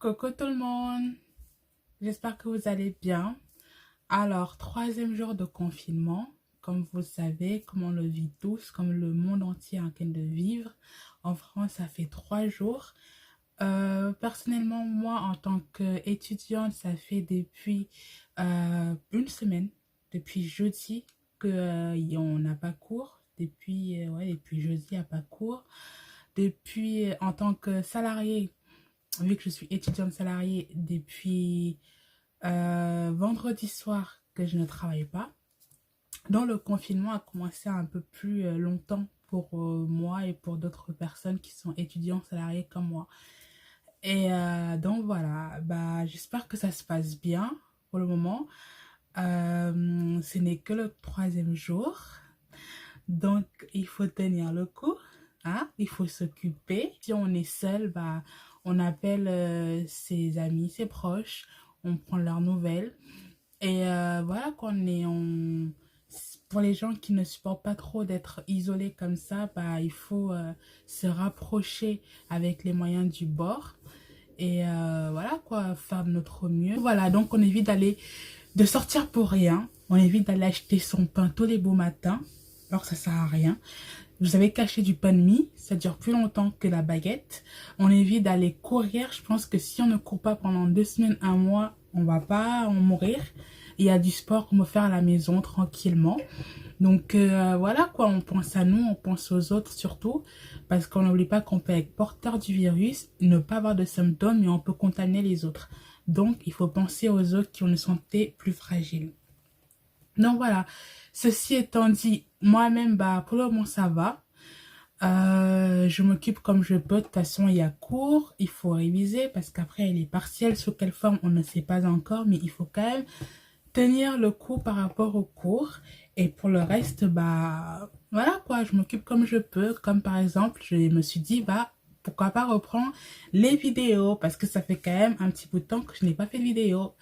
Coucou tout le monde, j'espère que vous allez bien. Alors, troisième jour de confinement, comme vous savez, comme on le vit tous, comme le monde entier est en train de vivre. En France, ça fait 3 jours. Personnellement, moi, en tant qu'étudiante, ça fait depuis une semaine, depuis jeudi, que, on n'a pas cours. Depuis jeudi, il n'y a pas cours. Depuis, en tant que salarié, vu que je suis étudiante salariée depuis vendredi soir que je ne travaille pas. Donc le confinement a commencé un peu plus longtemps pour moi et pour d'autres personnes qui sont étudiants salariés comme moi. Et donc voilà, bah, j'espère que ça se passe bien pour le moment. Ce n'est que le troisième jour, donc il faut tenir le coup, hein? Il faut s'occuper. Si on est seul, bah, on appelle ses amis, ses proches, on prend leurs nouvelles. Et voilà qu'on est en... Pour les gens qui ne supportent pas trop d'être isolés comme ça, bah, il faut se rapprocher avec les moyens du bord. Et voilà quoi, faire de notre mieux. Voilà, donc on évite de sortir pour rien. On évite d'aller acheter son pain tous les beaux matins. Alors ça sert à rien. Vous avez caché du pain de mie, ça dure plus longtemps que la baguette. On évite d'aller courir. Je pense que si on ne court pas pendant 2 semaines, un mois, on va pas en mourir. Il y a du sport qu'on peut faire à la maison tranquillement. Donc voilà quoi, on pense à nous, on pense aux autres surtout. Parce qu'on n'oublie pas qu'on peut être porteur du virus, ne pas avoir de symptômes, mais on peut contaminer les autres. Donc il faut penser aux autres qui ont une santé plus fragile. Donc voilà, ceci étant dit, moi-même, bah, pour le moment ça va. Je m'occupe comme je peux. De toute façon, il y a cours, il faut réviser parce qu'après, il est partiel. Sous quelle forme, on ne sait pas encore, mais il faut quand même tenir le coup par rapport au cours. Et pour le reste, bah, voilà quoi, je m'occupe comme je peux. Comme par exemple, je me suis dit, bah, pourquoi pas reprendre les vidéos parce que ça fait quand même un petit bout de temps que je n'ai pas fait de vidéo.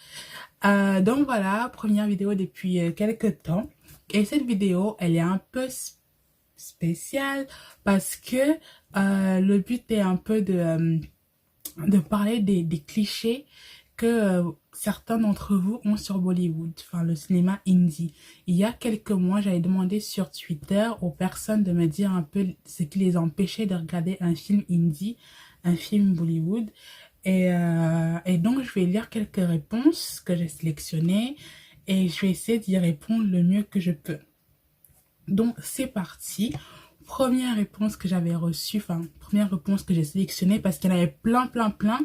Donc voilà, première vidéo depuis quelques temps. Et cette vidéo, elle est un peu spéciale parce que le but est un peu de parler des clichés que certains d'entre vous ont sur Bollywood, enfin le cinéma indie. Il y a quelques mois, j'avais demandé sur Twitter aux personnes de me dire un peu ce qui les empêchait de regarder un film indie, un film Bollywood. Et donc, je vais lire quelques réponses que j'ai sélectionnées et je vais essayer d'y répondre le mieux que je peux. Donc, c'est parti. Première réponse que j'avais reçue, enfin, première réponse que j'ai sélectionnée parce qu'il y en avait plein, plein, plein.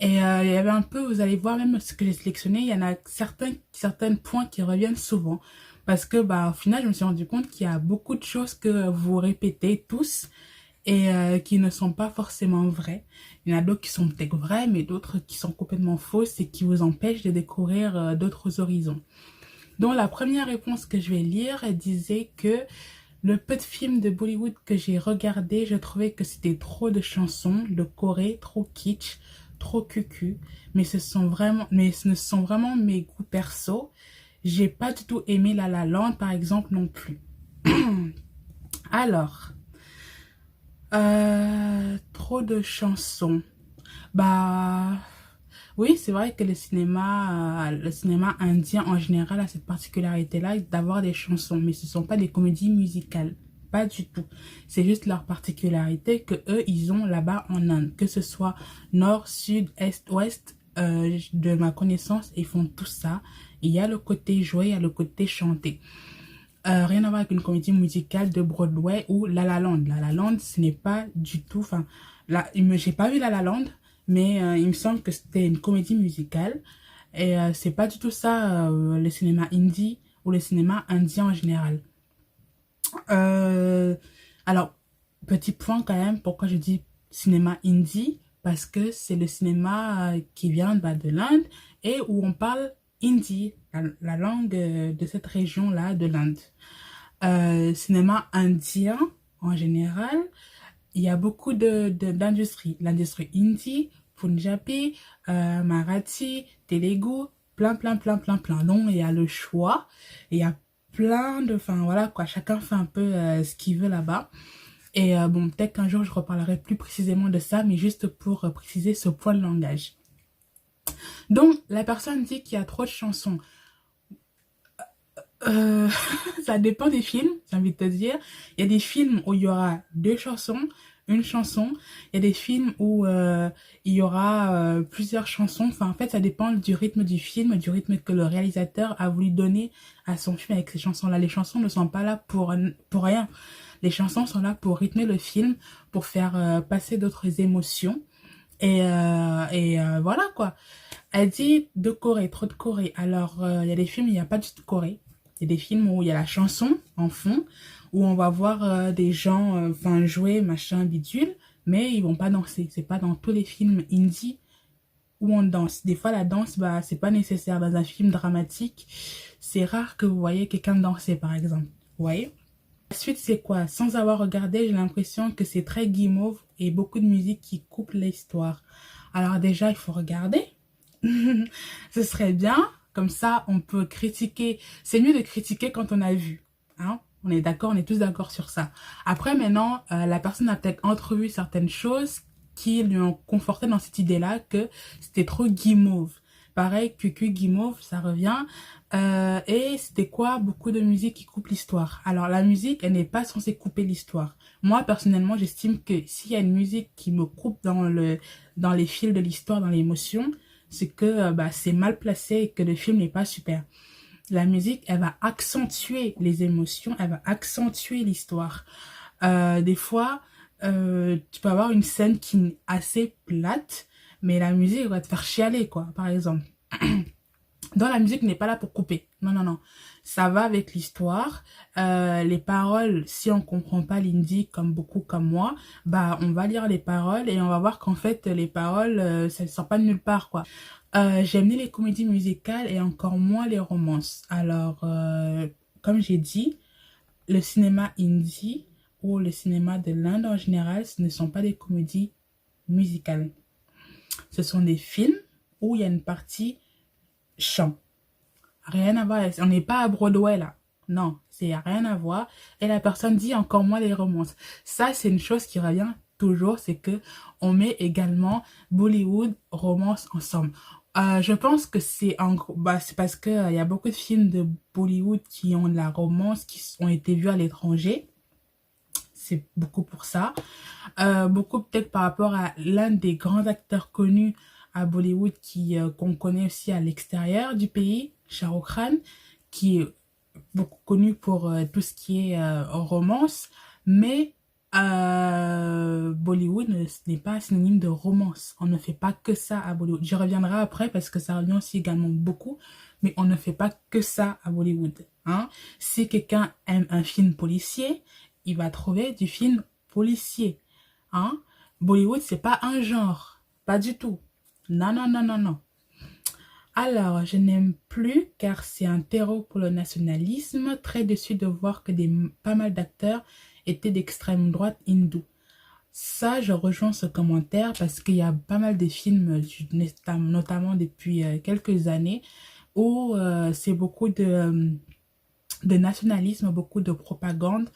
Et il y avait un peu, vous allez voir même ce que j'ai sélectionné, il y en a certains points qui reviennent souvent. Parce que, bah, au final, je me suis rendu compte qu'il y a beaucoup de choses que vous répétez tous et qui ne sont pas forcément vraies. Il y en a d'autres qui sont peut-être vraies, mais d'autres qui sont complètement fausses et qui vous empêchent de découvrir d'autres horizons. Donc la première réponse que je vais lire, elle disait que le peu de films de Bollywood que j'ai regardé, je trouvais que c'était trop de chansons, de choré, trop kitsch, trop cucu. Mais ce ne sont vraiment mes goûts perso. J'ai pas du tout aimé La La Land, par exemple, non plus. Alors, trop de chansons. Bah, oui, c'est vrai que le cinéma indien en général a cette particularité-là d'avoir des chansons, mais ce ne sont pas des comédies musicales. Pas du tout. C'est juste leur particularité que eux, ils ont là-bas en Inde. Que ce soit nord, sud, est, ouest, de ma connaissance, ils font tout ça. Il y a le côté joué, il y a le côté chanté. Rien à voir avec une comédie musicale de Broadway ou La La Land. La La Land, ce n'est pas du tout... Enfin, là, j'ai pas vu La La Land, mais il me semble que c'était une comédie musicale. Et c'est pas du tout ça, le cinéma indie ou le cinéma indien en général. Euh, alors, petit point quand même, pourquoi je dis cinéma indie? Parce que c'est le cinéma qui vient bah, de l'Inde et où on parle hindi, la langue de cette région-là de l'Inde. Cinéma indien, en général, il y a beaucoup d'industries. L'industrie hindi, Punjabi, Marathi, Telugu, plein, plein, plein, plein, plein. Donc, il y a le choix. Il y a plein de... Enfin, voilà, quoi. Chacun fait un peu ce qu'il veut là-bas. Et bon, peut-être qu'un jour, je reparlerai plus précisément de ça, mais juste pour préciser ce point de langage. Donc, la personne dit qu'il y a trop de chansons. Euh, ça dépend des films, j'ai envie de te dire. Il y a des films où il y aura deux chansons, une chanson. Il y a des films où il y aura plusieurs chansons. Enfin, en fait, ça dépend du rythme du film, du rythme que le réalisateur a voulu donner à son film avec ces chansons-là. Les chansons ne sont pas là pour rien. Les chansons sont là pour rythmer le film, pour faire passer d'autres émotions. Voilà quoi. Elle dit de Corée, trop de Corée. Alors, il y a des films où il n'y a pas du tout de Corée. Il y a des films où il y a la chanson en fond, où on va voir des gens enfin jouer, machin, bidule, mais ils vont pas danser. C'est pas dans tous les films indie où on danse. Des fois, la danse, bah, c'est pas nécessaire. Dans un film dramatique, c'est rare que vous voyez quelqu'un danser, par exemple. Vous voyez? La suite, c'est quoi? Sans avoir regardé, j'ai l'impression que c'est très guimauve et beaucoup de musique qui coupe l'histoire. Alors déjà, il faut regarder. Ce serait bien. Comme ça, on peut critiquer. C'est mieux de critiquer quand on a vu. Hein? On est d'accord, on est tous d'accord sur ça. Après, maintenant, la personne a peut-être entrevu certaines choses qui lui ont conforté dans cette idée-là que c'était trop guimauve. Pareil, QQ guimauve, ça revient. Et c'était quoi? Beaucoup de musique qui coupe l'histoire. Alors, la musique, elle n'est pas censée couper l'histoire. Moi, personnellement, j'estime que s'il y a une musique qui me coupe dans les fils de l'histoire, dans l'émotion, c'est que bah, c'est mal placé et que le film n'est pas super. La musique, elle va accentuer les émotions, elle va accentuer l'histoire. Des fois, tu peux avoir une scène qui est assez plate, mais la musique va te faire chialer, quoi, par exemple. Donc la musique n'est pas là pour couper. Non, non, non. Ça va avec l'histoire. Les paroles, si on comprend pas l'indie comme beaucoup comme moi, bah on va lire les paroles et on va voir qu'en fait les paroles, ça ne sort pas de nulle part, quoi. J'aime ni les comédies musicales et encore moins les romances. Alors, comme j'ai dit, le cinéma indie ou le cinéma de l'Inde en général, ce ne sont pas des comédies musicales. Ce sont des films où il y a une partie chant. Rien à voir. On n'est pas à Broadway là. Non, c'est rien à voir. Et la personne dit encore moins les romances. Ça, c'est une chose qui revient toujours, c'est que on met également Bollywood, romance ensemble. Je pense que c'est en gros, bah, c'est parce que il y a beaucoup de films de Bollywood qui ont de la romance, qui ont été vus à l'étranger. C'est beaucoup pour ça. Beaucoup peut-être par rapport à l'un des grands acteurs connus à Bollywood qu'on connaît aussi à l'extérieur du pays, Shah Rukh Khan, qui est beaucoup connu pour tout ce qui est romance, mais Bollywood ce n'est pas synonyme de romance. On ne fait pas que ça à Bollywood. J'y reviendrai après parce que ça revient aussi également beaucoup, mais on ne fait pas que ça à Bollywood. Hein. Si quelqu'un aime un film policier, il va trouver du film policier. Hein. Bollywood, c'est pas un genre. Pas du tout. Non, non, non, non, non. Alors, je n'aime plus car c'est un terreau pour le nationalisme. Très déçu de voir que pas mal d'acteurs étaient d'extrême droite hindoue. Ça, je rejoins ce commentaire parce qu'il y a pas mal de films, notamment depuis quelques années, où c'est beaucoup de nationalisme, beaucoup de propagande.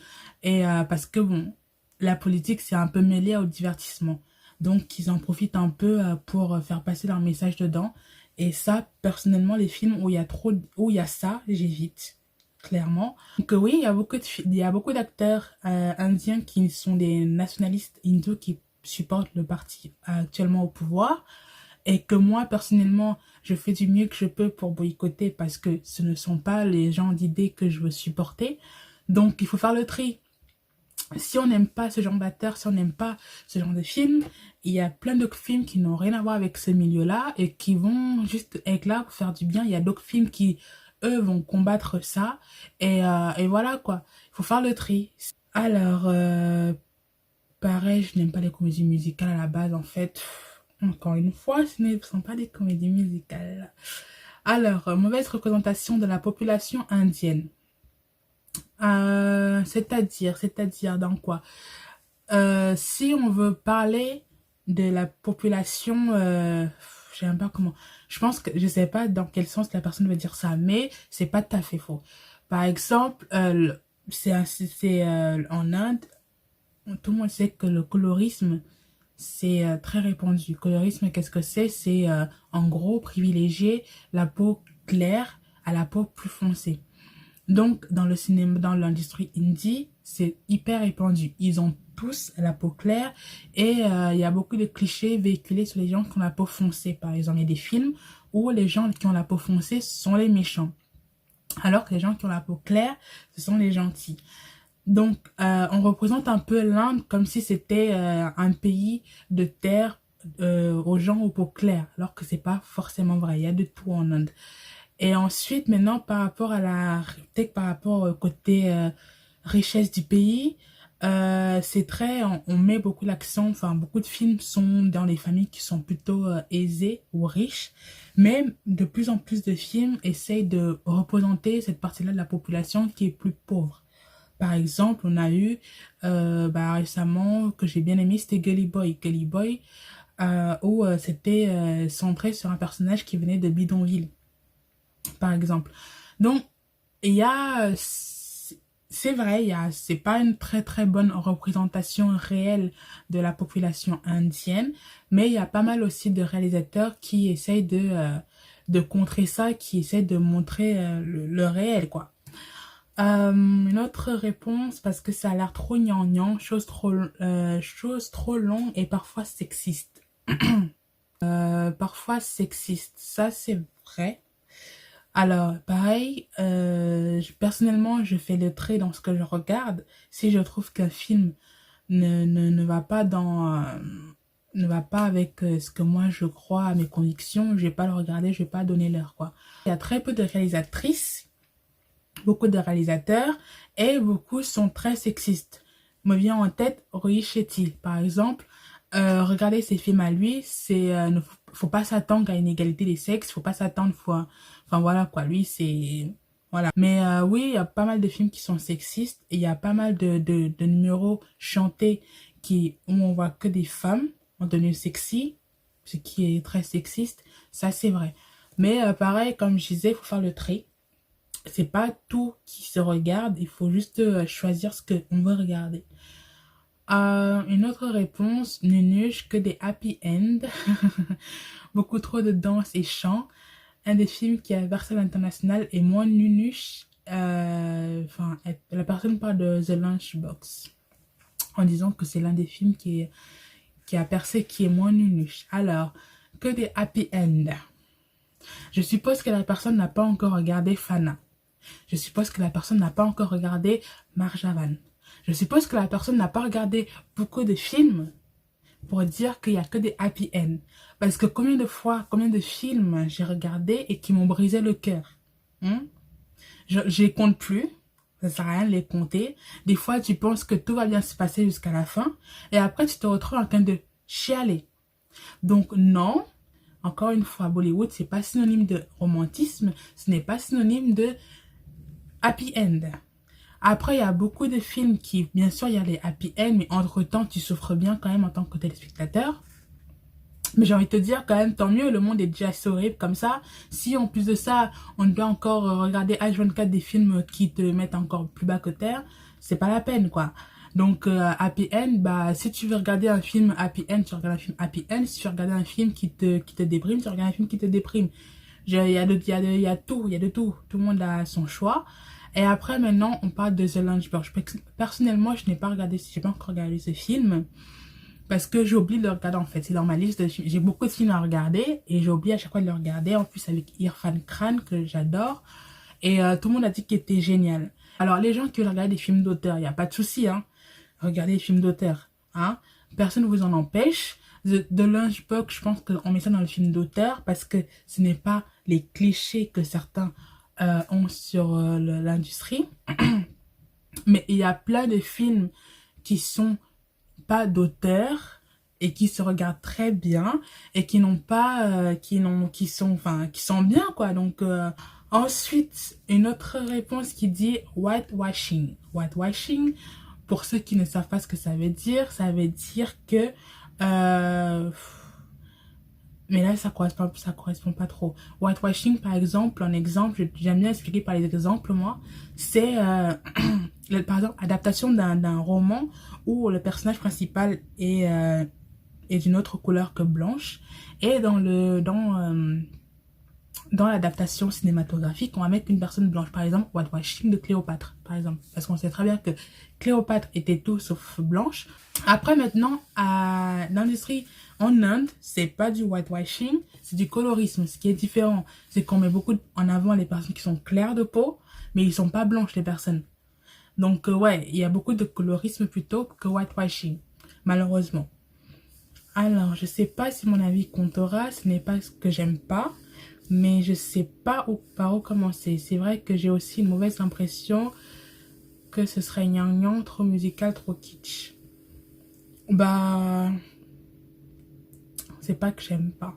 Et parce que, bon, la politique, c'est un peu mêlé au divertissement. Donc, ils en profitent un peu pour faire passer leur message dedans. Et ça, personnellement, les films où il y a ça, j'évite, clairement. Donc oui, il y a beaucoup d'acteurs indiens qui sont des nationalistes hindous qui supportent le parti actuellement au pouvoir. Et que moi, personnellement, je fais du mieux que je peux pour boycotter parce que ce ne sont pas les gens d'idées que je veux supporter. Donc, il faut faire le tri. Si on n'aime pas ce genre d'acteur, si on n'aime pas ce genre de film, il y a plein d'autres films qui n'ont rien à voir avec ce milieu-là et qui vont juste être là pour faire du bien. Il y a d'autres films qui, eux, vont combattre ça. Et voilà, quoi. Il faut faire le tri. Alors, pareil, je n'aime pas les comédies musicales à la base, en fait. Encore une fois, ce ne sont pas des comédies musicales. Alors, mauvaise représentation de la population indienne. C'est-à-dire dans quoi? Si on veut parler de la population, je sais même pas comment. Je pense que je sais pas dans quel sens la personne veut dire ça, mais c'est pas tout à fait faux. Par exemple, en Inde, tout le monde sait que le colorisme c'est très répandu. Colorisme, qu'est-ce que c'est? C'est en gros privilégier la peau claire à la peau plus foncée. Donc, dans le cinéma, dans l'industrie indie, c'est hyper répandu. Ils ont tous la peau claire et il y a beaucoup de clichés véhiculés sur les gens qui ont la peau foncée. Par exemple, il y a des films où les gens qui ont la peau foncée sont les méchants, alors que les gens qui ont la peau claire, ce sont les gentils. Donc, on représente un peu l'Inde comme si c'était un pays de terre aux gens aux peaux claires, alors que c'est pas forcément vrai. Il y a de tout en Inde. Et ensuite, maintenant, par rapport à peut-être par rapport au côté richesse du pays, c'est très, on met beaucoup l'accent, enfin, beaucoup de films sont dans les familles qui sont plutôt aisées ou riches, mais de plus en plus de films essayent de représenter cette partie-là de la population qui est plus pauvre. Par exemple, on a eu récemment, que j'ai bien aimé, c'était Gully Boy. Gully Boy, où c'était centré sur un personnage qui venait de bidonville, par exemple. Donc, il y a, c'est vrai, c'est pas une très très bonne représentation réelle de la population indienne, mais il y a pas mal aussi de réalisateurs qui essayent de contrer ça, qui essayent de montrer le réel, quoi. Une autre réponse, parce que ça a l'air trop gnangnan, chose trop longue et parfois sexiste. Parfois sexiste, ça c'est vrai. Alors, pareil, personnellement, je fais le trait dans ce que je regarde. Si je trouve qu'un film ne va pas ne va pas avec ce que moi je crois à mes convictions, je vais pas le regarder, je vais pas donner l'heure, quoi. Il y a très peu de réalisatrices, beaucoup de réalisateurs, et beaucoup sont très sexistes. Me vient en tête Roy Chetty, par exemple. Regardez ses films à lui, ne faut pas s'attendre à une égalité des sexes, faut pas s'attendre, enfin voilà quoi, lui c'est, voilà. Mais oui, il y a pas mal de films qui sont sexistes, et il y a pas mal de numéros chantés où on voit que des femmes en tenue sexy, ce qui est très sexiste, ça c'est vrai. Mais pareil, comme je disais, il faut faire le tri. C'est pas tout qui se regarde, il faut juste choisir ce qu'on veut regarder. Une autre réponse, Nunuche, que des happy end. Beaucoup trop de danse et chant. Un des films qui a versé à l'international est moins Nunuche. Enfin, la personne parle de The Lunchbox en disant que c'est l'un des films qui a percé, qui est moins Nunuche. Alors, que des happy end. Je suppose que la personne n'a pas encore regardé Fana. Je suppose que la personne n'a pas encore regardé Marjavan. Je suppose que la personne n'a pas regardé beaucoup de films pour dire qu'il n'y a que des happy end. Parce que combien de fois, combien de films j'ai regardé et qui m'ont brisé le cœur, je les compte plus. Ça sert à rien de les compter. Des fois, tu penses que tout va bien se passer jusqu'à la fin. Et après, tu te retrouves en train de chialer. Donc, non. Encore une fois, Bollywood, c'est pas synonyme de romantisme. Ce n'est pas synonyme de happy end. Après, il y a beaucoup de films qui, bien sûr, il y a les happy end, mais entre-temps, tu souffres bien quand même en tant que téléspectateur. Mais j'ai envie de te dire, quand même, tant mieux, le monde est déjà assez horrible comme ça. Si, en plus de ça, on doit encore regarder H24 des films qui te mettent encore plus bas que terre, c'est pas la peine, quoi. Donc, happy end, bah, si tu veux regarder un film happy end, tu regardes un film happy end. Si tu veux regarder un film qui te déprime, tu regardes un film qui te déprime. Il y a tout, il y a de tout. Tout le monde a son choix. Et après, maintenant, on parle de The Lunchbox. Personnellement, je n'ai pas regardé, j'ai pas encore regardé ce film. Parce que j'oublie de le regarder, en fait. C'est dans ma liste de films. J'ai beaucoup de films à regarder. Et j'oublie à chaque fois de le regarder. En plus, avec Irfan Khan, que j'adore. Et tout le monde a dit qu'il était génial. Alors, les gens qui veulent regarder des films d'auteur, il n'y a pas de souci, hein. Regardez des films d'auteur, hein. Personne ne vous en empêche. The Lunchbox, je pense qu'on met ça dans le film d'auteur. Parce que ce n'est pas les clichés que certains ont sur l'industrie. Mais il y a plein de films qui sont pas d'auteur et qui se regardent très bien et qui n'ont pas qui sont bien, quoi. Donc ensuite, une autre réponse qui dit whitewashing. Whitewashing, pour ceux qui ne savent pas ce que ça veut dire que mais là, ça correspond pas trop. Whitewashing, par exemple, un exemple, j'aime bien expliquer par les exemples, moi, c'est, par exemple, adaptation d'un roman où le personnage principal est est d'une autre couleur que blanche. Et dans l'adaptation cinématographique, on va mettre une personne blanche. Par exemple, whitewashing de Cléopâtre, par exemple. Parce qu'on sait très bien que Cléopâtre était tout sauf blanche. Après, maintenant, à l'industrie en Inde, c'est pas du whitewashing, c'est du colorisme. Ce qui est différent, c'est qu'on met beaucoup en avant les personnes qui sont claires de peau, mais ils sont pas blanches, les personnes. Donc, ouais, il y a beaucoup de colorisme plutôt que whitewashing, malheureusement. Alors, je sais pas si mon avis comptera, ce n'est pas ce que j'aime pas, mais je sais pas par où commencer. C'est vrai que j'ai aussi une mauvaise impression que ce serait gnangnan, trop musical, trop kitsch. Bah, c'est pas que j'aime pas.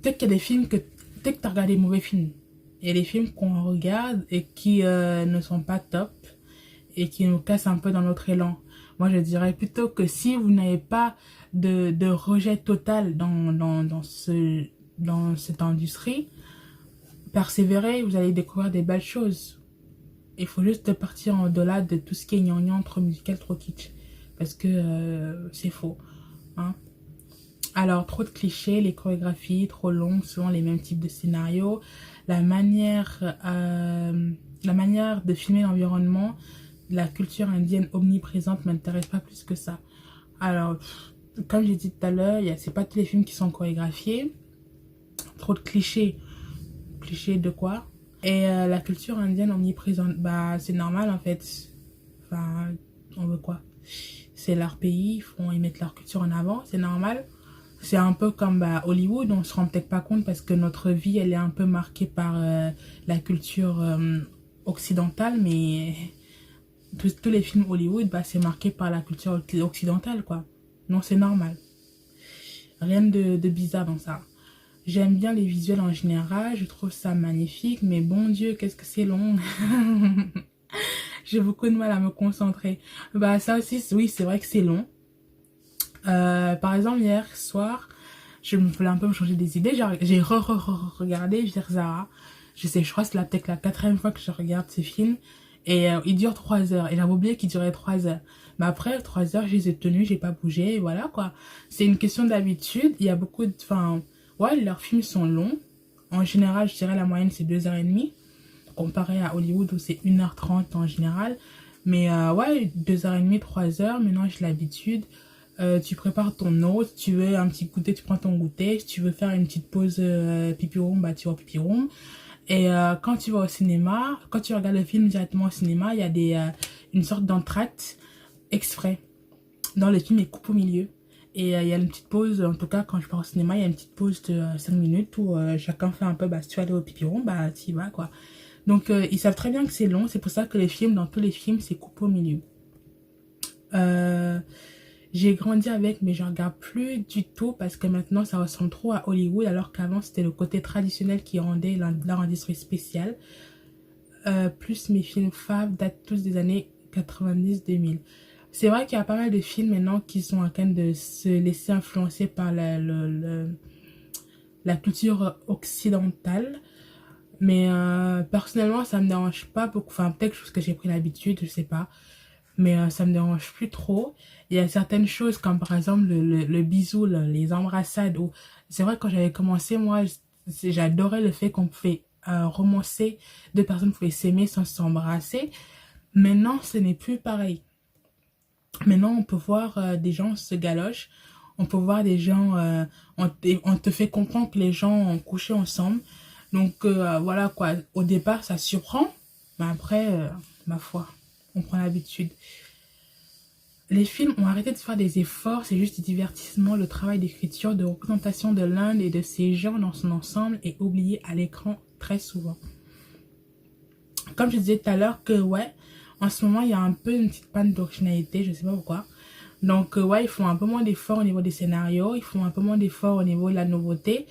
Peut-être qu'il y a des films que... Peut-être que tu as regardé des mauvais films. Il y a des films qu'on regarde et qui ne sont pas top et qui nous cassent un peu dans notre élan. Moi, je dirais plutôt que si vous n'avez pas de rejet total dans cette industrie, persévérez, vous allez découvrir des belles choses. Il faut juste partir au-delà de tout ce qui est gnangnan, trop musical, trop kitsch. Parce que c'est faux. Hein. Alors, trop de clichés, les chorégraphies trop longues, souvent les mêmes types de scénarios. La manière de filmer l'environnement, la culture indienne omniprésente m'intéresse pas plus que ça. Alors, comme j'ai dit tout à l'heure, c'est pas tous les films qui sont chorégraphiés. Trop de clichés. Clichés de quoi? Et la culture indienne omniprésente, bah c'est normal en fait. Enfin, on veut quoi? C'est leur pays, ils mettent leur culture en avant, c'est normal. C'est un peu comme Hollywood, on se rend peut-être pas compte parce que notre vie elle est un peu marquée par la culture occidentale, mais tous les films Hollywood, bah, c'est marqué par la culture occidentale quoi. Non, c'est normal. Rien de bizarre dans ça. J'aime bien les visuels en général, je trouve ça magnifique, mais bon Dieu, qu'est-ce que c'est long. J'ai beaucoup de mal à me concentrer. Bah ça aussi, oui, c'est vrai que c'est long. Par exemple, hier soir, je me voulais un peu me changer des idées. J'ai regardé Zara. Je crois que c'est peut-être la 4e fois que je regarde ce film. Et il dure 3 heures. Et j'avais oublié qu'il durait 3 heures. Mais après 3 heures, je les ai tenus, j'ai pas bougé. Et voilà quoi. C'est une question d'habitude. Il y a beaucoup de... Enfin, ouais, leurs films sont longs. En général, je dirais la moyenne c'est 2h30. Comparé à Hollywood où c'est 1h30 en général. Mais ouais, 2h30, 3 heures. Maintenant, j'ai l'habitude. Tu prépares ton eau, si tu veux un petit goûter, tu prends ton goûter. Si tu veux faire une petite pause pipi room, bah tu vas au pipi room. Et quand tu vas au cinéma, quand tu regardes le film directement au cinéma, il y a une sorte d'entracte exprès. Dans le film, il coupe au milieu. Et il y a une petite pause, en tout cas quand je pars au cinéma, il y a une petite pause de 5 minutes où chacun fait un peu, bah si tu vas aller au pipi room, bah tu y vas quoi. Donc ils savent très bien que c'est long, c'est pour ça que les films, dans tous les films, c'est coupé au milieu. J'ai grandi avec, mais je regarde plus du tout parce que maintenant ça ressemble trop à Hollywood, alors qu'avant c'était le côté traditionnel qui rendait leur industrie spéciale. Plus mes films faves datent tous des années 90-2000. C'est vrai qu'il y a pas mal de films maintenant qui sont en train de se laisser influencer par la culture occidentale. Mais personnellement, ça me dérange pas beaucoup. Enfin, peut-être parce que j'ai pris l'habitude, je sais pas. Mais ça me dérange plus trop. Il y a certaines choses comme par exemple le bisou, les embrassades. C'est vrai que quand j'avais commencé, moi, j'adorais le fait qu'on pouvait romancer, deux personnes pouvaient s'aimer sans s'embrasser. Maintenant, ce n'est plus pareil. Maintenant, on peut voir des gens se galochent. On peut voir des gens... on te fait comprendre que les gens ont couché ensemble. Donc, voilà quoi. Au départ, ça surprend. Mais après, ma foi, on prend l'habitude. Les films ont arrêté de faire des efforts. C'est juste du divertissement. Le travail d'écriture, de représentation de l'Inde et de ses gens dans son ensemble est oublié à l'écran très souvent. Comme je disais tout à l'heure que, ouais... En ce moment, il y a un peu une petite panne d'originalité, je ne sais pas pourquoi. Donc, ouais, ils font un peu moins d'efforts au niveau des scénarios, ils font un peu moins d'efforts au niveau de la nouveauté.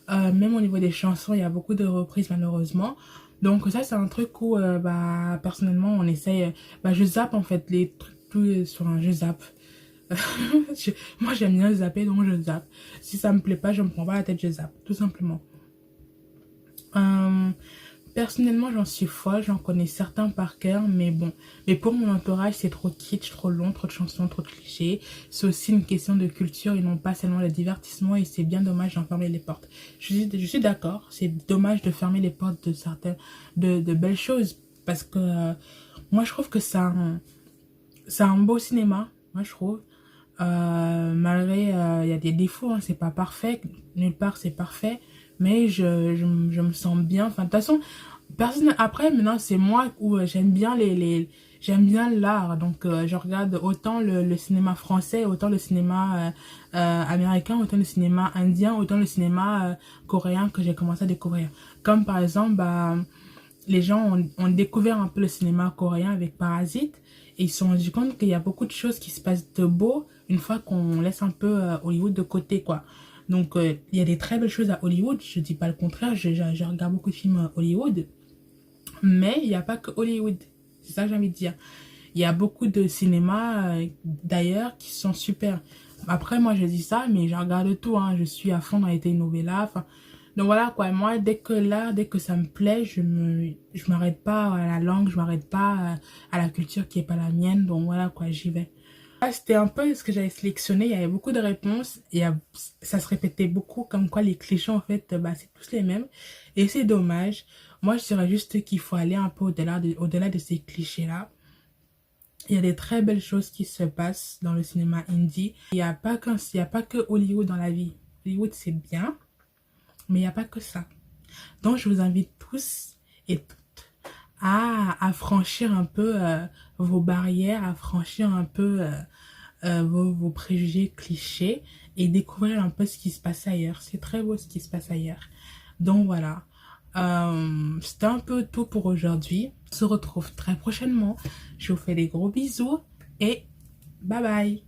Même au niveau des chansons, il y a beaucoup de reprises malheureusement. Donc, ça, c'est un truc où, bah, personnellement, on essaye... bah, je zappe en fait les trucs plus sur un... Je zappe. Moi, j'aime bien zapper, donc je zappe. Si ça me plaît pas, je me prends pas la tête, je zappe, tout simplement. personnellement, j'en suis folle, j'en connais certains par cœur, mais bon. Mais pour mon entourage, c'est trop kitsch, trop long, trop de chansons, trop de clichés. C'est aussi une question de culture et non pas seulement le divertissement et c'est bien dommage d'en fermer les portes. Je suis d'accord, c'est dommage de fermer les portes de certaines, de belles choses parce que moi, je trouve que c'est un beau cinéma, moi, je trouve. Malgré, il y a des défauts, hein, c'est pas parfait, nulle part c'est parfait, mais je me sens bien. Enfin, de toute façon, personne, après, maintenant, c'est moi où j'aime bien j'aime bien l'art, donc je regarde autant le cinéma français, autant le cinéma américain, autant le cinéma indien, autant le cinéma coréen que j'ai commencé à découvrir. Comme par exemple, bah, les gens ont découvert un peu le cinéma coréen avec Parasite et ils se sont rendus compte qu'il y a beaucoup de choses qui se passent de beau une fois qu'on laisse un peu Hollywood de côté, quoi. Donc, il y a des très belles choses à Hollywood, je dis pas le contraire, je regarde beaucoup de films à Hollywood, mais il n'y a pas que Hollywood, c'est ça que j'ai envie de dire. Il y a beaucoup de cinémas d'ailleurs qui sont super. Après, moi je dis ça, mais je regarde tout, hein. Je suis à fond dans les telenovelas, enfin, donc voilà quoi, moi dès que ça me plaît, je m'arrête pas à la langue, je m'arrête pas à la culture qui est pas la mienne, donc voilà quoi, j'y vais. Ah, c'était un peu ce que j'avais sélectionné, il y avait beaucoup de réponses, et ça se répétait beaucoup, comme quoi les clichés en fait, bah, c'est tous les mêmes, et c'est dommage. Moi je dirais juste qu'il faut aller un peu au-delà de ces clichés-là. Il y a des très belles choses qui se passent dans le cinéma indie. Il y a pas que Hollywood dans la vie. Hollywood c'est bien, mais il n'y a pas que ça. Donc, je vous invite tous et toutes à franchir un peu vos barrières, à franchir un peu vos préjugés clichés et découvrir un peu ce qui se passe ailleurs. C'est très beau ce qui se passe ailleurs. Donc, voilà. C'était un peu tout pour aujourd'hui. On se retrouve très prochainement. Je vous fais des gros bisous et bye bye.